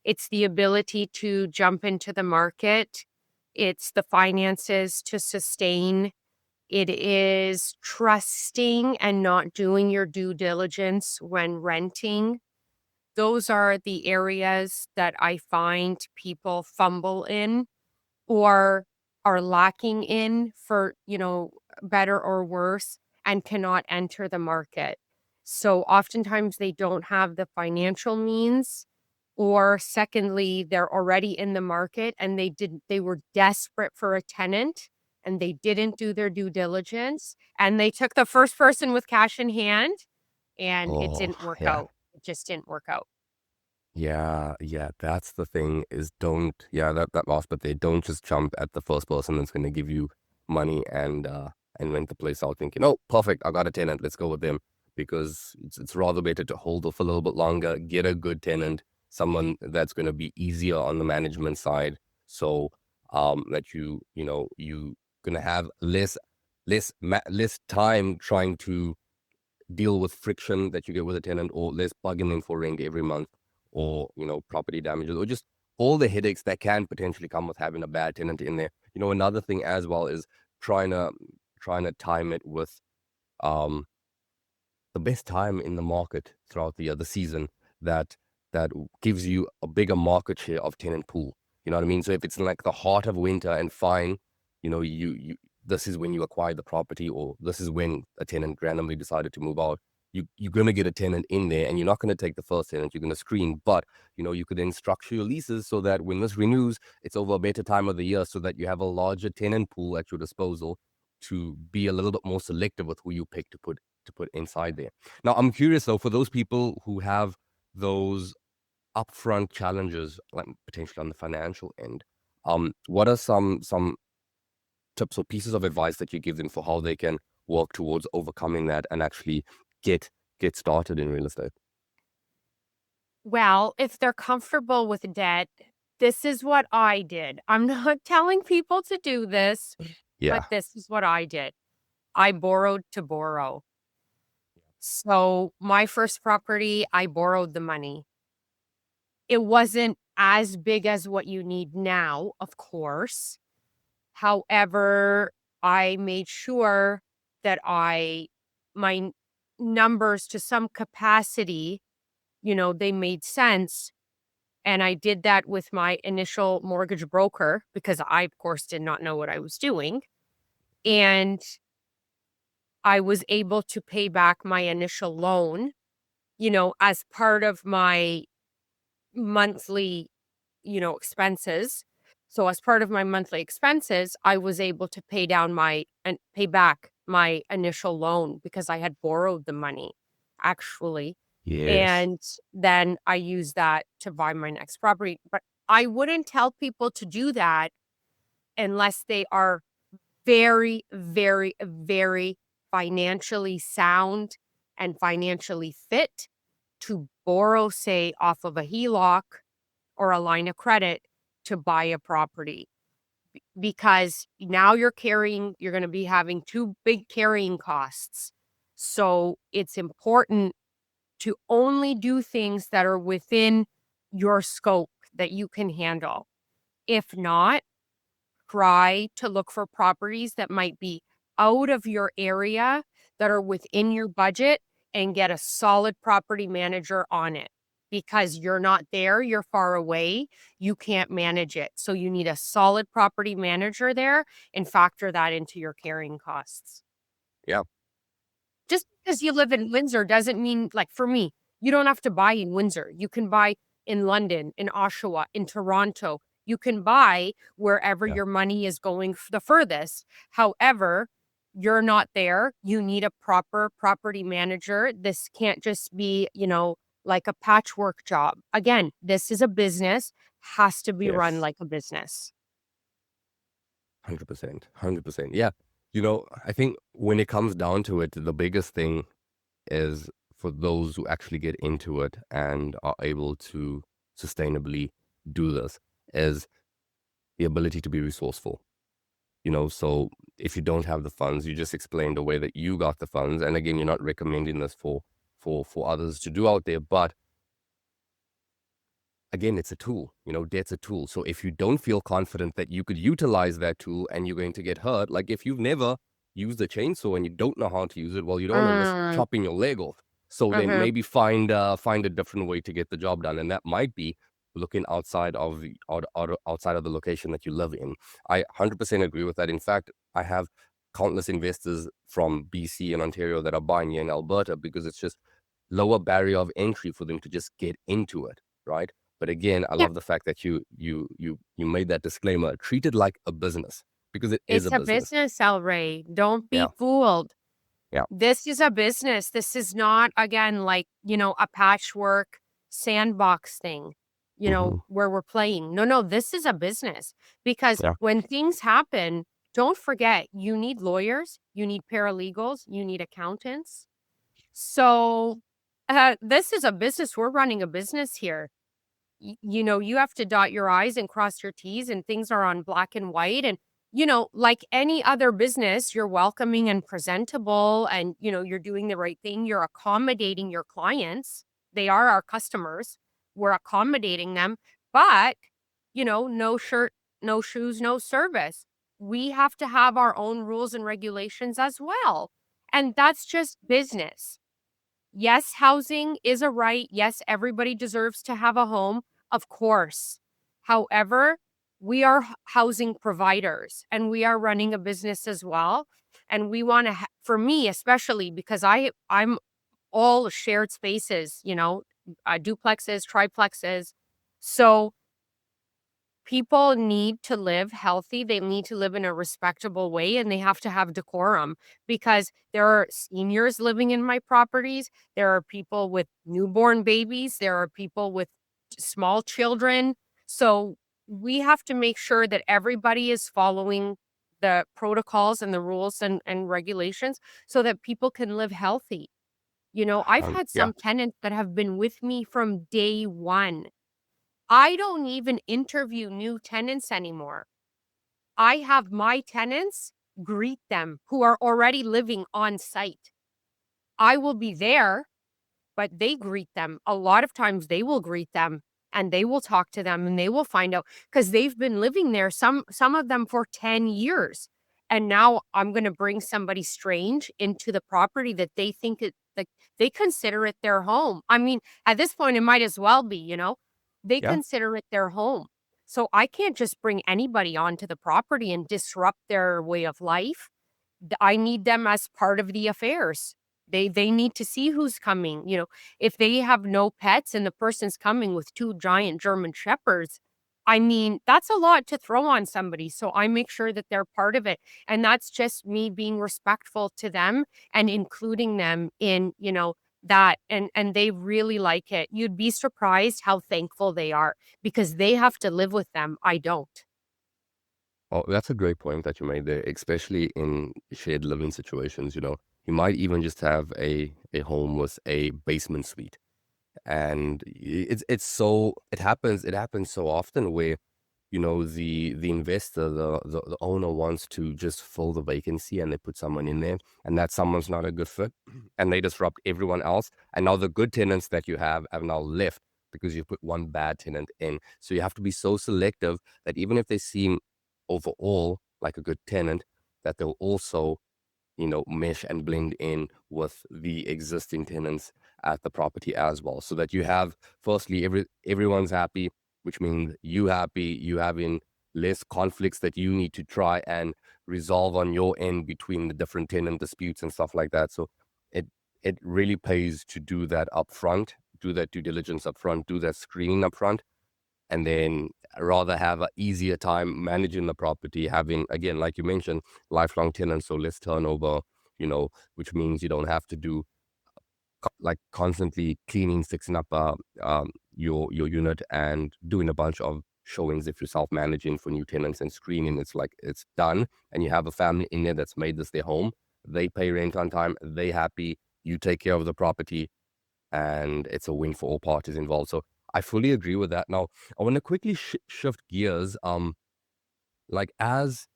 It's the ability to jump into the market. It's the finances to sustain. It is trusting and not doing your due diligence when renting. Those are the areas that I find people fumble in or are lacking in for, better or worse, and cannot enter the market. So oftentimes they don't have the financial means, or secondly, they're already in the market and they were desperate for a tenant and they didn't do their due diligence and they took the first person with cash in hand and it Oh, didn't work yeah. out. It just didn't work out. Yeah, yeah, that's the thing, is don't, yeah, that last bit there, don't just jump at the first person that's gonna give you money and rent the place out thinking, "Oh, perfect, I got a tenant, let's go with them." Because it's rather better to hold off a little bit longer, get a good tenant, someone that's gonna be easier on the management side, so that you gonna have less time trying to deal with friction that you get with a tenant, or less bugging them for rent every month, or property damages, or just all the headaches that can potentially come with having a bad tenant in there. Another thing as well is trying to trying to time it with um the best time in the market throughout the season, that gives you a bigger market share of tenant pool. You know what I mean? So if it's in like the heart of winter and fine, you this is when you acquire the property, or this is when a tenant randomly decided to move out. you're going to get a tenant in there, and you're not going to take the first tenant. You're going to screen, but you could then structure your leases so that when this renews, it's over a better time of the year, so that you have a larger tenant pool at your disposal to be a little bit more selective with who you pick to put inside there. Now, I'm curious though, for those people who have those upfront challenges, like potentially on the financial end, what are some tips or pieces of advice that you give them for how they can work towards overcoming that and actually get get started in real estate? Well, if they're comfortable with debt, this is what I did. I'm not telling people to do this, but Yeah. this is what I did. I borrowed to borrow. So, my first property, I borrowed the money. It wasn't as big as what you need now, of course. However, I made sure that my numbers to some capacity, they made sense. And I did that with my initial mortgage broker because I, of course, did not know what I was doing. And I was able to pay back my initial loan, as part of my monthly, expenses. So as part of my monthly expenses, I was able to pay down my and pay back my initial loan because I had borrowed the money actually. Yes. And then I used that to buy my next property. But I wouldn't tell people to do that unless they are very, very, very financially sound and financially fit to borrow, say, off of a HELOC or a line of credit to buy a property because now you're going to be having two big carrying costs. So it's important to only do things that are within your scope that you can handle. If not, try to look for properties that might be out of your area that are within your budget and get a solid property manager on it because you're not there, you're far away, you can't manage it. So you need a solid property manager there and factor that into your carrying costs. Yeah. Just because you live in Windsor doesn't mean like, for me, you don't have to buy in Windsor. You can buy in London, in Oshawa, in Toronto. You can buy wherever Yeah. your money is going the furthest. However, you're not there. You need a proper property manager. This can't just be, like a patchwork job. Again, this is a business, has to be run Yes. like a business. 100%. 100%. Yeah. I think when it comes down to it, the biggest thing is for those who actually get into it and are able to sustainably do this is the ability to be resourceful. So if you don't have the funds, you just explained the way that you got the funds. And again, you're not recommending this for others to do out there, but again, it's a tool. Debt's a tool. So if you don't feel confident that you could utilize that tool and you're going to get hurt, like if you've never used a chainsaw and you don't know how to use it, well, you don't want to risk Mm, chopping your leg off. So then mhm. maybe find a different way to get the job done, and that might be looking outside of the location that you live in. I 100% agree with that. In fact, I have countless investors from BC and Ontario that are buying here in Alberta because it's just lower barrier of entry for them to just get into it, right? But again, I Yeah, love the fact that you made that disclaimer. Treat it like a business because it is it's a a business. business, El Rey. Don't be Yeah, fooled. yeah, This is a business. This is not, again, like, a patchwork sandbox thing, hmm, where we're playing. No, no, this is a business because yeah, when things happen, don't forget you need lawyers, you need paralegals, you need accountants. So, this is a business. We're running a business here. You have to dot your I's and cross your T's, and things are on black and white. And, like any other business, you're welcoming and presentable and, you're doing the right thing. You're accommodating your clients. They are our customers. We're accommodating them. But, no shirt, no shoes, no service. We have to have our own rules and regulations as well. And that's just business. Yes, housing is a right. Yes, everybody deserves to have a home, of course. However, we are housing providers and we are running a business as well. And we want to, for me, especially because I'm all shared spaces, duplexes, triplexes. So people need to live healthy, they need to live in a respectable way, and they have to have decorum because there are seniors living in my properties, there are people with newborn babies, there are people with small children. So we have to make sure that everybody is following the protocols and the rules and regulations so that people can live healthy. I've had Yeah. some tenants that have been with me from day one. I don't even interview new tenants anymore. I have my tenants greet them who are already living on site. I will be there, but they greet them. A lot of times they will greet them and they will talk to them and they will find out because they've been living there, some of them for 10 years. And now I'm going to bring somebody strange into the property that they think it like they consider it their home. I mean, at this point it might as well be. They Yeah. consider it their home. So I can't just bring anybody onto the property and disrupt their way of life. I need them as part of the affairs. They need to see who's coming. If they have no pets and the person's coming with two giant German shepherds, I mean, that's a lot to throw on somebody. So I make sure that they're part of it. And that's just me being respectful to them and including them in that and they really like it. You'd be surprised how thankful they are because they have to live with them. I don't. Oh, that's a great point that you made there, especially in shared living situations. You might even just have a home with a basement suite, and it happens so often where the investor, the owner wants to just fill the vacancy and they put someone in there, and that someone's not a good fit, and they disrupt everyone else. And now the good tenants that you have now left because you put one bad tenant in. So you have to be so selective that even if they seem overall like a good tenant, that they'll also mesh and blend in with the existing tenants at the property as well. So that you have, firstly, everyone's happy, which means you happy, you having less conflicts that you need to try and resolve on your end between the different tenant disputes and stuff like that. So it it really pays to do that upfront, do that due diligence upfront, do that screening upfront, and then rather have an easier time managing the property, having, again, like you mentioned, lifelong tenants, so less turnover, which means you don't have to do like constantly cleaning, fixing up your unit and doing a bunch of showings if you're self-managing for new tenants and screening. It's like it's done, and you have a family in there that's made this their home. They pay rent on time, they happy, you take care of the property, and it's a win for all parties involved. So I fully agree with that. Now, I want to quickly shift gears. Like as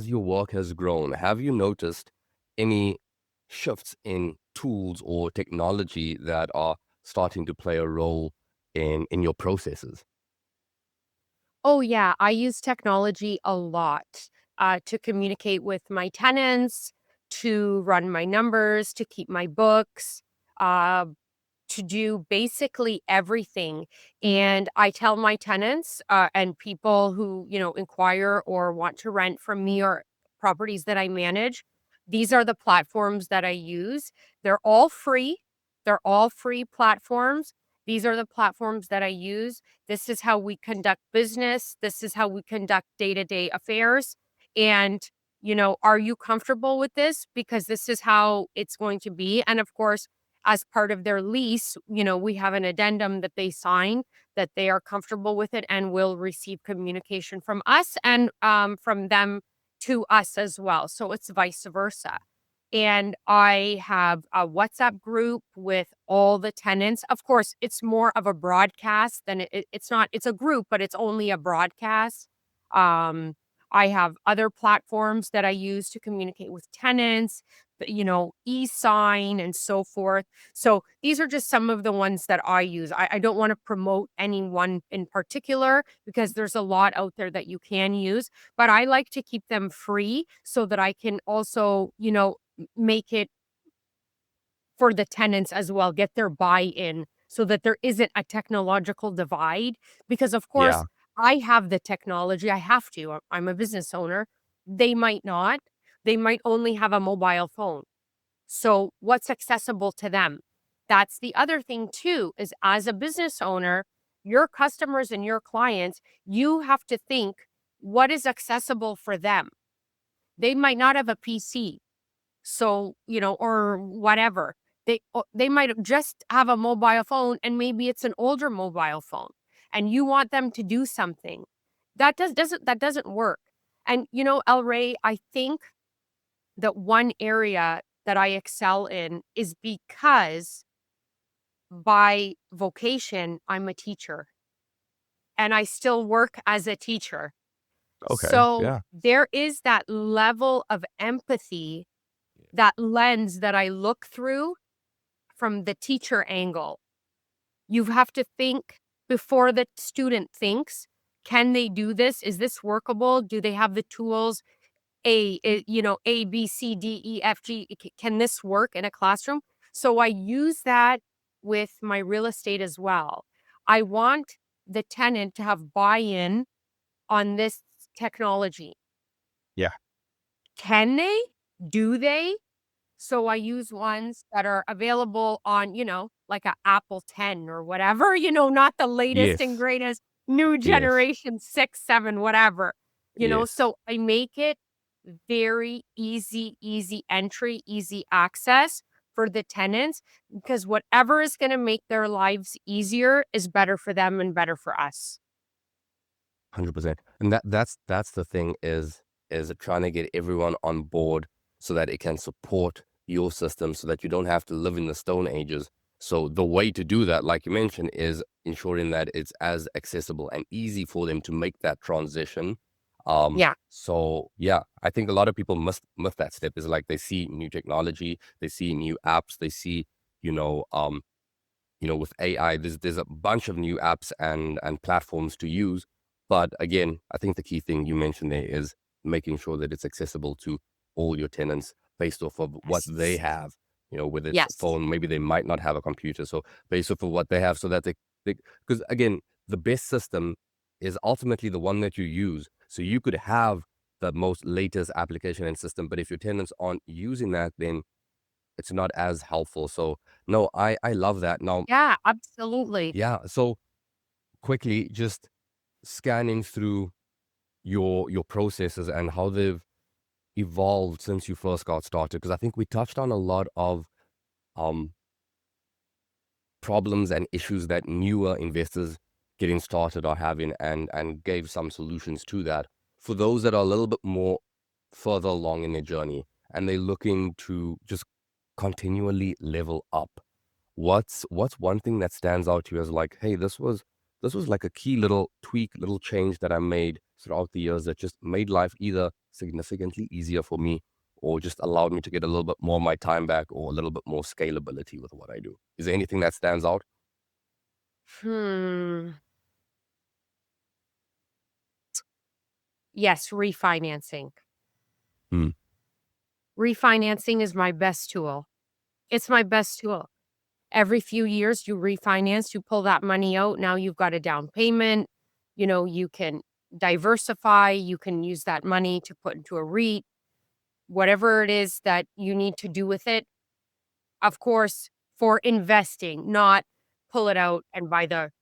your work has grown, have you noticed any shifts in tools or technology that are starting to play a role in your processes? Oh, yeah. I use technology a lot to communicate with my tenants, to run my numbers, to keep my books, uh, to do basically everything. And I tell my tenants and people who inquire or want to rent from me or properties that I manage, these are the platforms that I use. They're all free. They're all free platforms. These are the platforms that I use. This is how we conduct business. This is how we conduct day to day affairs. And are you comfortable with this? Because this is how it's going to be. And of course, as part of their lease we have an addendum that they sign that they are comfortable with it and will receive communication from us and from them to us as well. So it's vice versa. And I have a WhatsApp group with all the tenants. Of course, it's more of a broadcast than it's not, it's a group, but it's only a broadcast. Um, I have other platforms that I use to communicate with tenants, e-sign and so forth. So these are just some of the ones that I use. I don't want to promote any one in particular because there's a lot out there that you can use, but I like to keep them free so that I can also make it for the tenants as well, get their buy-in so that there isn't a technological divide. Because, of course, Yeah. I have the technology, I have to. I'm a business owner. They might not. They might only have a mobile phone. So, what's accessible to them? that's the other thing too, is as a business owner, your customers and your clients, you have to think what is accessible for them. They might not have a PC. So, or whatever. They might just have a mobile phone and maybe it's an older mobile phone and you want them to do something. That doesn't work. And El Ray, I think that one area that I excel in is because by vocation I'm a teacher and I still work as a teacher. Okay. So Yeah. there is that level of empathy, that lens that I look through from the teacher angle. You have to think before the student thinks, can they do this? Is this workable? Do they have the tools? A, B, C, D, E, F, G. Can this work in a classroom? So I use that with my real estate as well. I want the tenant to have buy in on this technology. Yeah. Can they? Do they? So I use ones that are available on, like a Apple 10 or whatever, not the latest and Yes. greatest new Yes. generation 6, 7, whatever. Yes. So I make it very easy entry, easy access for the tenants because whatever is going to make their lives easier is better for them and better for us. 100%. And that's the thing is trying to get everyone on board so that it can support your system so that you don't have to live in the stone ages. So the way to do that, like you mentioned, is ensuring that it's as accessible and easy for them to make that transition. Yeah. So yeah, I think a lot of people miss that step is like they see new technology, they see new apps, they see, you know, um, with AI, there's a bunch of new apps and platforms to use. But again, I think the key thing you mentioned there is making sure that it's accessible to all your tenants based off of what they Yes. have. Whether it's a Yes. phone, maybe they might not have a computer. So based off of what they have, so that because again, the best system is ultimately the one that you use. So you could have the most latest application and system, but if your tenants aren't using that, then it's not as helpful. So no, I love that. Now, Yeah, absolutely. yeah. So quickly, just scanning through your processes and how they've evolved since you first got started, because I think we touched on a lot of um, problems and issues that newer investors getting started are having, and gave some solutions to that. For those that are a little bit more further along in their journey and they're looking to just continually level up, what's one thing that stands out to you as like, hey, this was like a key little tweak, little change that I made throughout the years that just made life either significantly easier for me or just allowed me to get a little bit more of my time back or a little bit more scalability with what I do? Is there anything that stands out? Hmm. Yes, refinancing. Hmm. Refinancing is my best tool. It's my best tool. Every few years, you refinance, you pull that money out. Now you've got a down payment. You can diversify. You can use that money to put into a REIT, whatever it is that you need to do with it. Of course, for investing, not pull it out and buy the,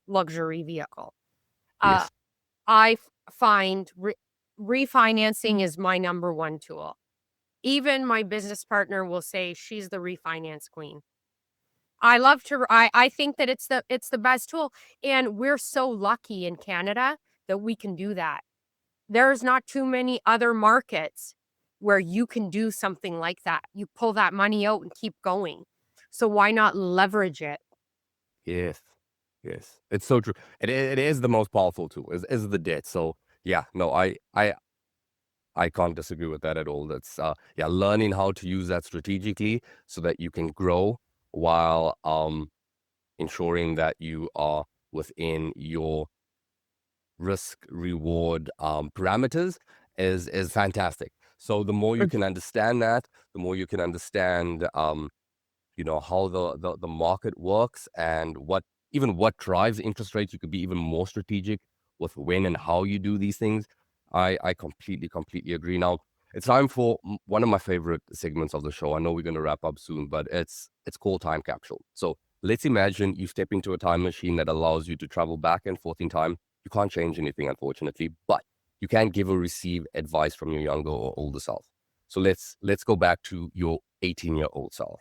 luxury vehicle. Uh, Yes. find refinancing is my number one tool. Even my business partner will say she's the refinance queen. I think that it's the best tool, and we're so lucky in Canada that we can do that. There's not too many other markets where you can do something like that. You pull that money out and keep going. So why not leverage it? Yes. Yes. It's so true. It is the most powerful tool is the debt. So yeah, no, I can't disagree with that at all. That's yeah, learning how to use that strategically so that you can grow while ensuring that you are within your risk reward parameters is fantastic. So the more you can understand that, the more you can understand how the market works and what drives interest rates. You could be even more strategic with when and how you do these things. I completely agree. Now, It's time for one of my favorite segments of the show. I know we're going to wrap up soon, but it's called time capsule. So let's imagine you step into a time machine that allows you to travel back and forth in time. You can't change anything, unfortunately, but you can give or receive advice from your younger or older self. So let's go back to your 18-year-old self.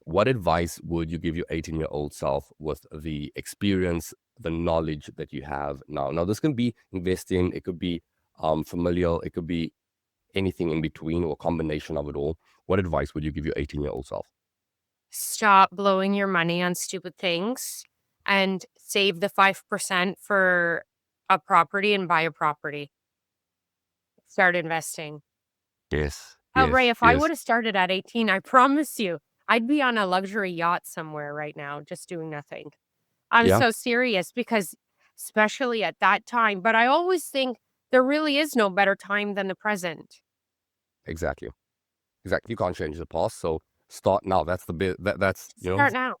What advice would you give your 18-year-old self with the experience, the knowledge that you have now? Now, this can be investing, it could be familial, it could be anything in between or a combination of it all. What advice would you give your 18-year-old self? Stop blowing your money on stupid things and save the 5% for a property and buy a property. Start investing. Yes, Ray, yes, if I yes, would have started at 18, I promise you, I'd be on a luxury yacht somewhere right now, just doing nothing. I'm yeah, so serious because, especially at that time, but I always think there really is no better time than the present. exactly, exactly. You can't change the past, so start now. That's the bit. That's Start now.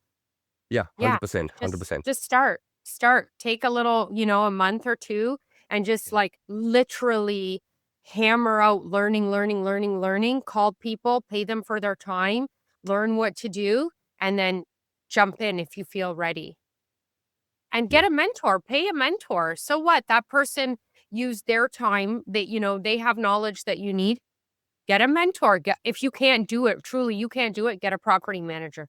yeah, Yeah, 100%, just 100%. just start. Start. Take a little, a month or 2 and just, Yeah, like, literally hammer out learning, learning, learning, learning, call people, pay them for their time, learn what to do, and then jump in if you feel ready. And yeah. get a mentor, pay a mentor. So what? That person used their time that, they have knowledge that you need. Get a mentor. If you can't do it, truly you can't do it, get a property manager.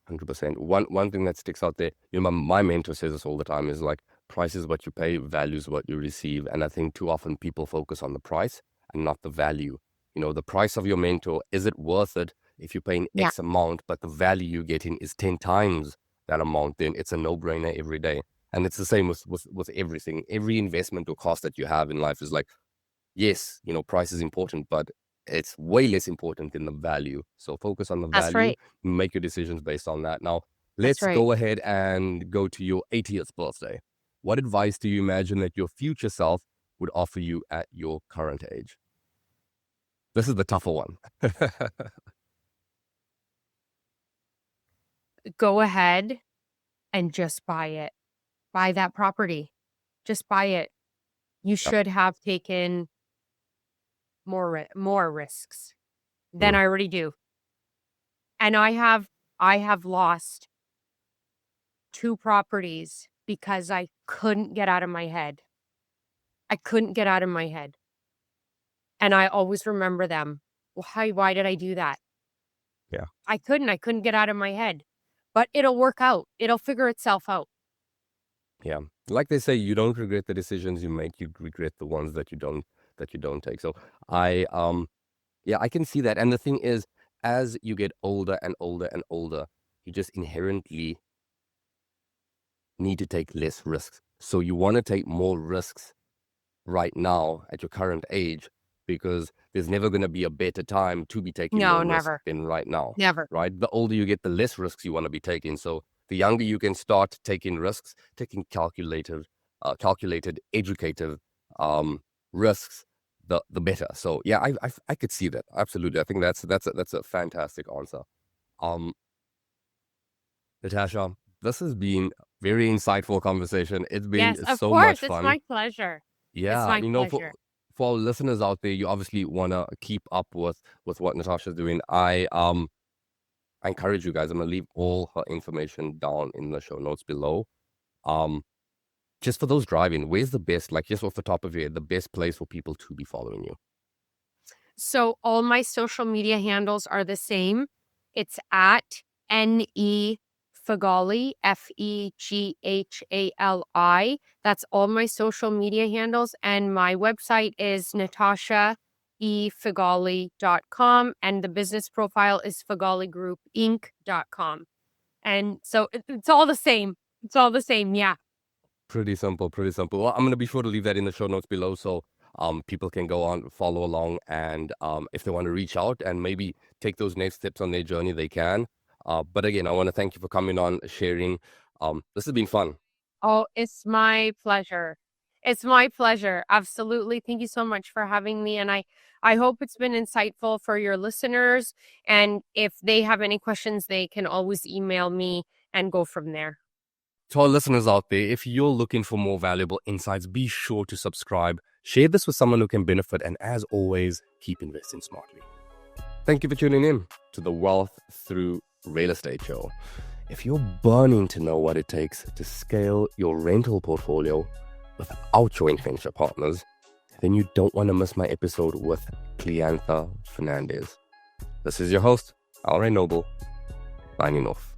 100%. One thing that sticks out there, my mentor says this all the time is like price is what you pay, value is what you receive. And I think too often people focus on the price and not the value. The price of your mentor, is it worth it if you're paying Yeah, X amount, but the value you're getting is 10 times that amount, then it's a no-brainer every day. And it's the same with everything. Every investment or cost that you have in life is like, yes, price is important, but it's way less important than the value. So focus on the that's value, right. make your decisions based on that. Now, That's let's right. go ahead and go to your 80th birthday. What advice do you imagine that your future self would offer you at your current age? This is the tougher one. Go ahead and just buy it. Buy that property. Just buy it. You Yep. should have taken more risks than Mm, I already do. And I have lost 2 properties because I couldn't get out of my head. I couldn't get out of my head. And I always remember them. Why did I do that? yeah. I couldn't get out of my head. But it'll work out. It'll figure itself out. Yeah. Like they say, you don't regret the decisions you make, you regret the ones that you don't take. So yeah, I can see that. And the thing is, as you get older and older and older, you just inherently need to take less risks. So you want to take more risks right now at your current age because there's never going to be a better time to be taking No, more risk never. than right now, Never. right? The older you get, the less risks you want to be taking. So the younger you can start taking risks, taking calculated, educative risks, the better. So yeah, I could see that absolutely. I think that's a fantastic answer. Um, Natasha, this has been very insightful conversation. It's Yes, been of so course. much It's fun. my pleasure. It's Yeah, my pleasure. for our listeners out there, you obviously want to keep up with what Natasha's doing. I encourage you guys. I'm gonna leave all her information down in the show notes below. Um, just for those driving, where's the best, like just off the top of your head, the best place for people to be following you? So all my social media handles are the same. It's at NE Fagali, Feghali. That's all my social media handles. And my website is natashaefagali.com. And the business profile is fagaligroupinc.com. And so it's all the same. It's all the same. Yeah. Pretty simple, pretty simple. Well, I'm gonna be sure to leave that in the show notes below so people can go on, follow along, and if they want to reach out and maybe take those next steps on their journey, they can. But again, I want to thank you for coming on, sharing. This has been fun. Oh, it's my pleasure. It's my pleasure. Absolutely. Thank you so much for having me. And I hope it's been insightful for your listeners. And if they have any questions, they can always email me and go from there. To our listeners out there, if you're looking for more valuable insights, be sure to subscribe, Share this with someone who can benefit, and as always, keep investing smartly. Thank you for tuning in to the Wealth Through Real Estate Show. If you're burning to know what it takes to scale your rental portfolio without joint venture partners, then you don't want to miss my episode with Cleantha Fernandez. This is your host, Alray Noble, signing off.